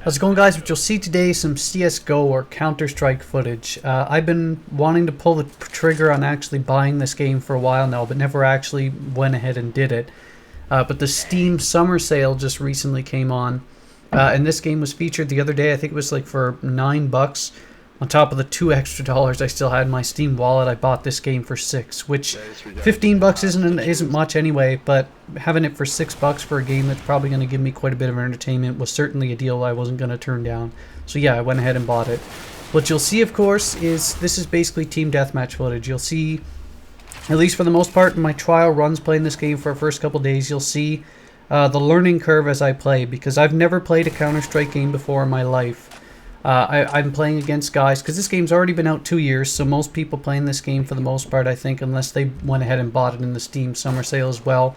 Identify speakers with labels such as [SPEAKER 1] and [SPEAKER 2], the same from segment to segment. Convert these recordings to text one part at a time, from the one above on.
[SPEAKER 1] How's it going, guys? What you'll see today is some CSGO or Counter-Strike footage. I've been wanting to pull the trigger on actually buying this game for a while now, but never actually went ahead and did it. But the Steam summer sale just recently came on, and this game was featured the other day. I think it was like for $9. On top of the $2 extra I still had in my Steam wallet, I bought this game for $6, which $15 isn't much anyway. But having it for $6 for a game that's probably going to give me quite a bit of entertainment was certainly a deal I wasn't going to turn down. So yeah, I went ahead and bought it. What you'll see, of course, is this is basically team deathmatch footage. You'll see, at least for the most part, in my trial runs playing this game for the first couple days, you'll see the learning curve as I play, because I've never played a Counter-Strike game before in my life. I'm playing against guys, because this game's already been out 2 years, so most people playing this game for the most part, I think, unless they went ahead and bought it in the Steam summer sale as well,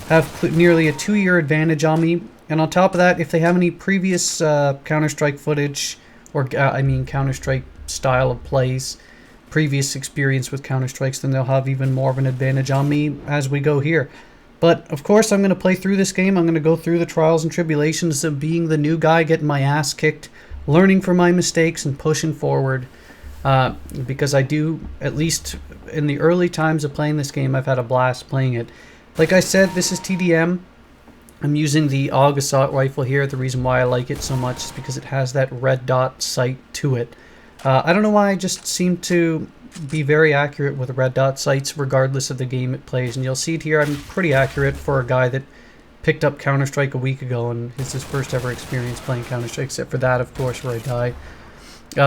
[SPEAKER 1] have nearly a 2-year advantage on me. And on top of that, if they have any previous Counter-Strike footage, or Counter-Strike style of plays, previous experience with Counter-Strikes, then they'll have even more of an advantage on me as we go here. But, of course, I'm going to play through this game. I'm going to go through the trials and tribulations of being the new guy, getting my ass kicked, learning from my mistakes, and pushing forward. Because I do, at least in the early times of playing this game, I've had a blast playing it. Like I said, this is TDM. I'm using the AUG assault rifle here. The reason why I like it so much is because it has that red dot sight to it. I don't know why, I just seem to be very accurate with red dot sights regardless of the game it plays. And you'll see it here, I'm pretty accurate for a guy that picked up Counter-Strike a week ago, and it's his first ever experience playing Counter-Strike, except for that, of course, where I die.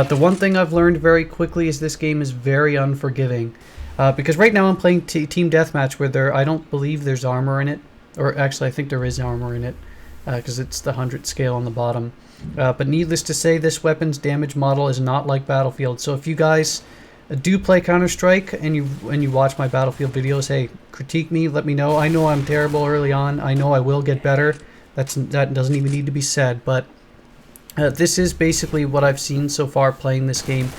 [SPEAKER 1] The one thing I've learned very quickly is this game is very unforgiving. Because right now I'm playing Team Deathmatch, where I don't believe there's armor in it. Or actually, I think there is armor in it, because it's the 100 scale on the bottom. But needless to say, this weapon's damage model is not like Battlefield. So if you guys do play Counter-Strike and you watch my Battlefield videos, hey, critique me, let me know. I know I'm terrible early on. I know I will get better. That doesn't even need to be said. But this is basically what I've seen so far playing this game,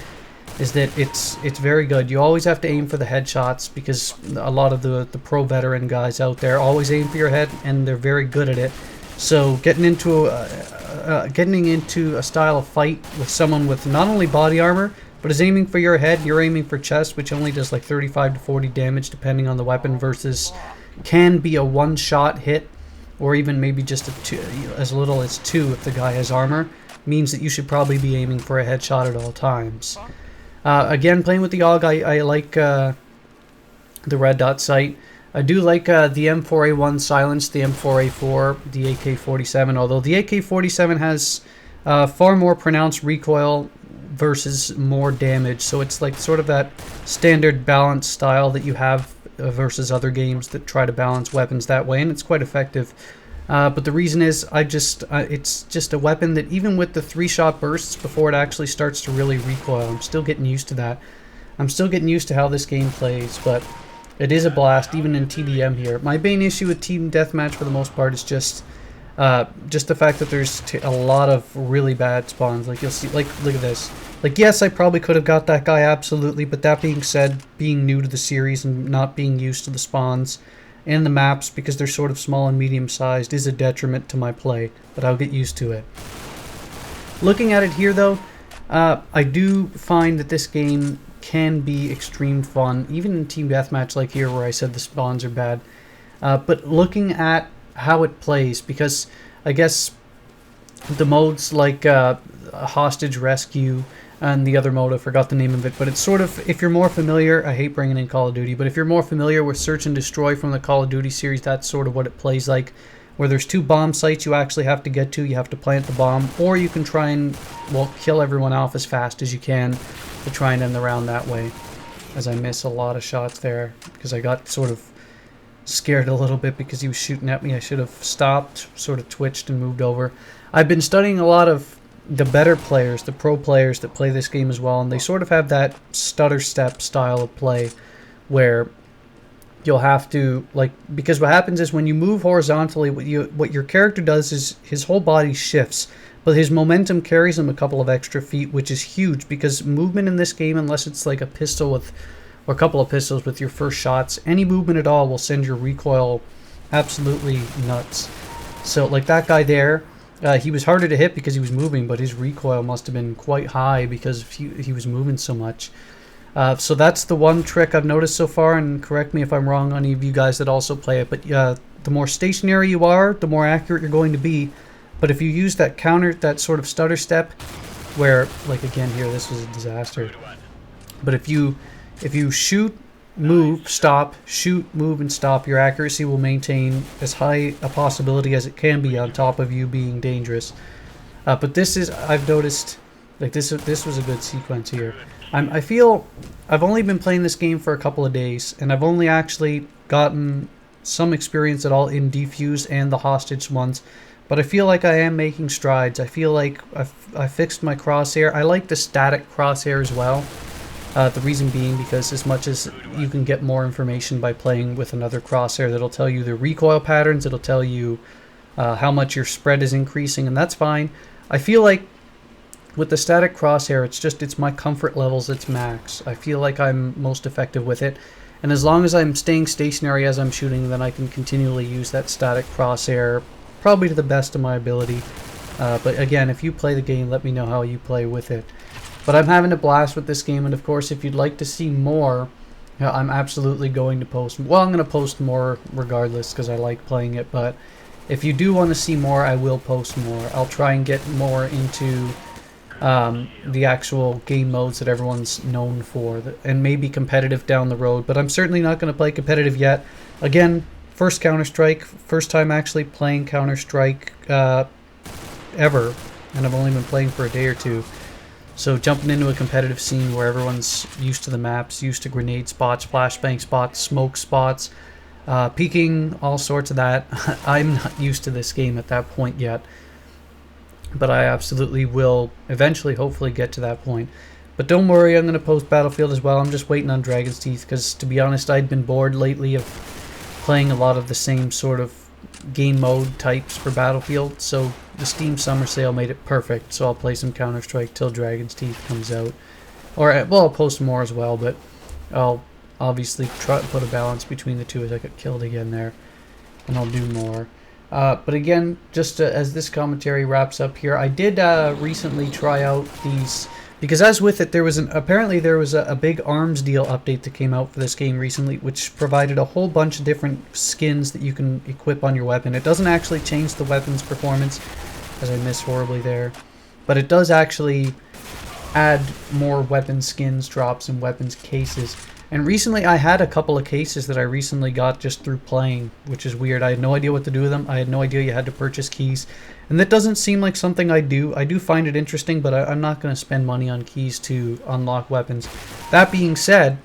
[SPEAKER 1] is that it's very good. You always have to aim for the headshots, because a lot of the pro veteran guys out there always aim for your head, and they're very good at it. So getting into a style of fight with someone with not only body armor, but is aiming for your head, you're aiming for chest, which only does like 35 to 40 damage depending on the weapon, versus can be a one-shot hit, or even maybe just as little as 2 if the guy has armor, means that you should probably be aiming for a headshot at all times. Again, playing with the AUG, I like the red dot sight. I do like the M4A1 silence, the M4A4, the AK-47, although the AK-47 has far more pronounced recoil versus more damage, so it's like sort of that standard balance style that you have versus other games that try to balance weapons that way, and it's quite effective. But the reason is, it's just a weapon that even with the 3-shot bursts before it actually starts to really recoil, I'm still getting used to that. I'm still getting used to how this game plays, but it is a blast, even in TDM here. My main issue with Team Deathmatch for the most part is just the fact that there's a lot of really bad spawns. Like, you'll see, like, look at this. Like, yes, I probably could have got that guy, absolutely, but that being said, being new to the series and not being used to the spawns and the maps, because they're sort of small and medium-sized, is a detriment to my play, but I'll get used to it. Looking at it here, though, I do find that this game can be extreme fun, even in Team Deathmatch like here, where I said the spawns are bad. But looking at how it plays, because I guess the modes like hostage rescue and the other mode, I forgot the name of it, but it's sort of, if you're more familiar, I hate bringing in Call of Duty, but if you're more familiar with search and destroy from the Call of Duty series, that's sort of what it plays like, where there's 2 bomb sites you actually have to get to. You have to plant the bomb, or you can try and, well, kill everyone off as fast as you can to try and end the round that way. As I miss a lot of shots there, because I got sort of scared a little bit because he was shooting at me. I should have stopped, sort of twitched and moved over. I've been studying a lot of the better players, the pro players that play this game as well, and they sort of have that stutter step style of play where you'll have to, like, because what happens is when you move horizontally, what your character does is his whole body shifts, but his momentum carries him a couple of extra feet, which is huge, because movement in this game, unless it's like a pistol with, or a couple of pistols with your first shots, any movement at all will send your recoil absolutely nuts. So like that guy there, He was harder to hit because he was moving, but his recoil must have been quite high because he was moving so much. So that's the one trick I've noticed so far, and correct me if I'm wrong, any of you guys that also play it, but the more stationary you are, the more accurate you're going to be. But if you use that counter, that sort of stutter step, where, like again here, this was a disaster. But if you shoot, move, stop, shoot, move, and stop, your accuracy will maintain as high a possibility as it can be on top of you being dangerous. But this is, I've noticed, like this was a good sequence here. I feel I've only been playing this game for a couple of days, and I've only actually gotten some experience at all in defuse and the hostage ones. But I feel like I am making strides. I feel like I fixed my crosshair. I like the static crosshair as well. The reason being because as much as you can get more information by playing with another crosshair that'll tell you the recoil patterns, it'll tell you how much your spread is increasing, and that's fine. I feel like with the static crosshair, it's my comfort levels, it's max. I feel like I'm most effective with it. And as long as I'm staying stationary as I'm shooting, then I can continually use that static crosshair, probably to the best of my ability. But again, if you play the game, let me know how you play with it. But I'm having a blast with this game, and of course, if you'd like to see more, I'm absolutely going to post. Well, I'm going to post more regardless because I like playing it, but if you do want to see more, I will post more. I'll try and get more into the actual game modes that everyone's known for, and maybe competitive down the road, but I'm certainly not going to play competitive yet. Again, first Counter-Strike, first time actually playing Counter-Strike ever, and I've only been playing for a day or two. So jumping into a competitive scene where everyone's used to the maps, used to grenade spots, flashbang spots, smoke spots, peeking, all sorts of that. I'm not used to this game at that point yet, but I absolutely will eventually hopefully get to that point. But don't worry, I'm going to post Battlefield as well. I'm just waiting on Dragon's Teeth because, to be honest, I'd been bored lately of playing a lot of the same sort of game mode types for Battlefield, so the Steam Summer Sale made it perfect. So I'll play some Counter-Strike till Dragon's Teeth comes out. Or, well, I'll post more as well, but I'll obviously try to put a balance between the two as I got killed again there, and I'll do more. But again, just as this commentary wraps up here, I did recently try out these, because as with it, apparently there was a big arms deal update that came out for this game recently, which provided a whole bunch of different skins that you can equip on your weapon. It doesn't actually change the weapon's performance, as I missed horribly there, but it does actually add more weapon skins, drops, and weapons cases. And recently I had a couple of cases that I recently got just through playing, which is weird. I had no idea what to do with them. I had no idea you had to purchase keys. And that doesn't seem like something I do. I do find it interesting, but I'm not going to spend money on keys to unlock weapons. That being said,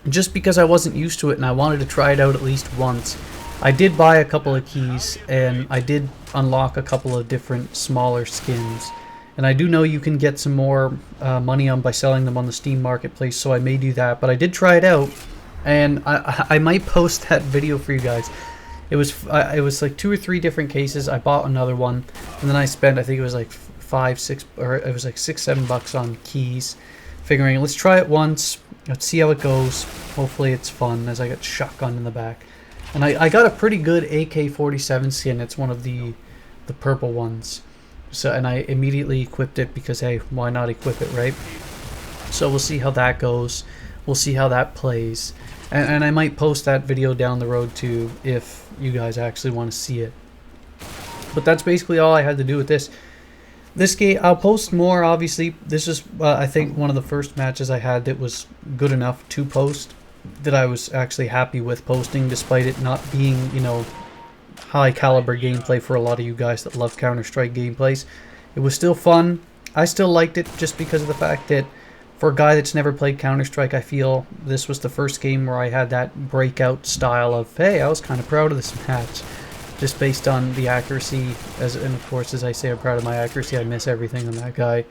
[SPEAKER 1] just because I wasn't used to it and I wanted to try it out at least once, I did buy a couple of keys and I did unlock a couple of different smaller skins. And I do know you can get some more money by selling them on the Steam Marketplace, so I may do that. But I did try it out, and I might post that video for you guys. It was like 2 or 3 different cases. I bought another one, and then I spent, I think it was like $6-7 on keys, figuring let's try it once, let's see how it goes. Hopefully it's fun as I get shotgun in the back. And I got a pretty good AK-47 skin. It's one of the purple ones. So, and I immediately equipped it because, hey, why not equip it, right? So we'll see how that goes. We'll see how that plays. And I might post that video down the road too if you guys actually want to see it. But that's basically all I had to do with this. This game, I'll post more, obviously. This is, I think, one of the first matches I had that was good enough to post, that I was actually happy with posting, despite it not being, you know, high caliber gameplay for a lot of you guys that love Counter-Strike gameplays. It was still fun. I still liked it just because of the fact that for a guy that's never played Counter-Strike, I feel this was the first game where I had that breakout style of, hey, I was kind of proud of this match, just based on the accuracy. And of course, as I say, I'm proud of my accuracy. I miss everything on that guy,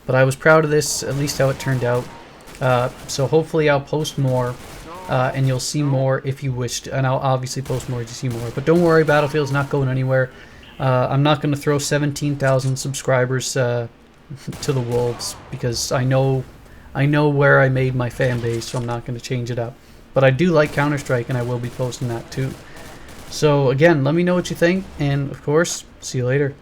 [SPEAKER 1] but I was proud of this, at least how it turned out. So hopefully I'll post more. And you'll see more if you wish to, and I'll obviously post more to see more. But don't worry, Battlefield's not going anywhere. I'm not going to throw 17,000 subscribers to the wolves, because I know where I made my fan base, so I'm not going to change it up. But I do like Counter-Strike, and I will be posting that too. So again, let me know what you think, and of course, see you later.